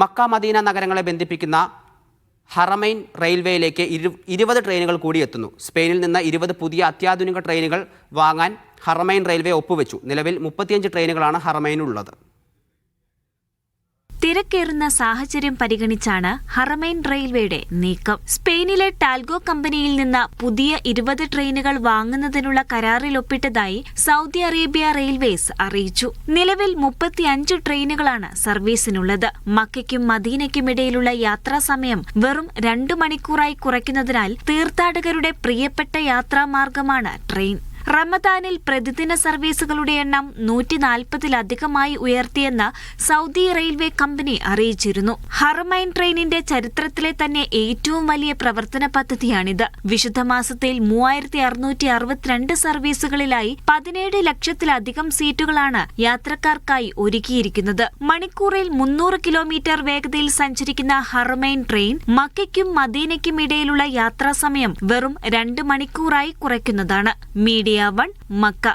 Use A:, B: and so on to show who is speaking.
A: Mecca Medina നഗരങ്ങളെ ബന്ധിപ്പിക്കുന്ന ഹറമൈൻ റെയിൽവേയിലേക്ക് 20 ട്രെയിനുകൾ കൂടി എത്തുന്നു. സ്പെയിനിൽ നിന്ന് 20 പുതിയ അത്യാധുനിക ട്രെയിനുകൾ വാങ്ങാൻ ഹറമൈൻ റെയിൽവേ ഒപ്പുവെച്ചു. നിലവിൽ 35 ട്രെയിനുകളാണ് ഹറമൈനുള്ളത്.
B: തിരക്കേറുന്ന സാഹചര്യം പരിഗണിച്ചാണ് ഹറമൈൻ റെയിൽവേയുടെ നീക്കം. സ്പെയിനിലെ ടാൽഗോ കമ്പനിയിൽ നിന്ന് പുതിയ 20 ട്രെയിനുകൾ വാങ്ങുന്നതിനുള്ള കരാറിൽ ഒപ്പിട്ടതായി സൗദി അറേബ്യ റെയിൽവേസ് അറിയിച്ചു. നിലവിൽ 35 ട്രെയിനുകളാണ് സർവീസിനുള്ളത്. മക്കയ്ക്കും മദീനയ്ക്കുമിടയിലുള്ള യാത്രാ സമയം വെറും 2 മണിക്കൂറായി കുറയ്ക്കുന്നതിനാൽ തീർത്ഥാടകരുടെ പ്രിയപ്പെട്ട യാത്രാമാർഗമാണ് ട്രെയിൻ. റമദാനിൽ പ്രതിദിന സർവീസുകളുടെ എണ്ണം 140-ലധികമായി ഉയർത്തിയെന്ന് സൗദി റെയിൽവേ കമ്പനി അറിയിച്ചിരുന്നു. ഹറമൈൻ ട്രെയിനിന്റെ ചരിത്രത്തിലെ തന്നെ ഏറ്റവും വലിയ പ്രവർത്തന പദ്ധതിയാണിത്. വിശുദ്ധ മാസത്തിൽ 3662 സർവീസുകളിലായി 17 ലക്ഷത്തിലധികം സീറ്റുകളാണ് യാത്രക്കാർക്കായി ഒരുക്കിയിരിക്കുന്നത്. മണിക്കൂറിൽ 300 കിലോമീറ്റർ വേഗതയിൽ സഞ്ചരിക്കുന്ന ഹറമൈൻ ട്രെയിൻ മക്കയ്ക്കും മദീനയ്ക്കും ഇടയിലുള്ള യാത്രാസമയം വെറും 2 മണിക്കൂറായി കുറയ്ക്കുന്നതാണ്. Media 1 Mecca.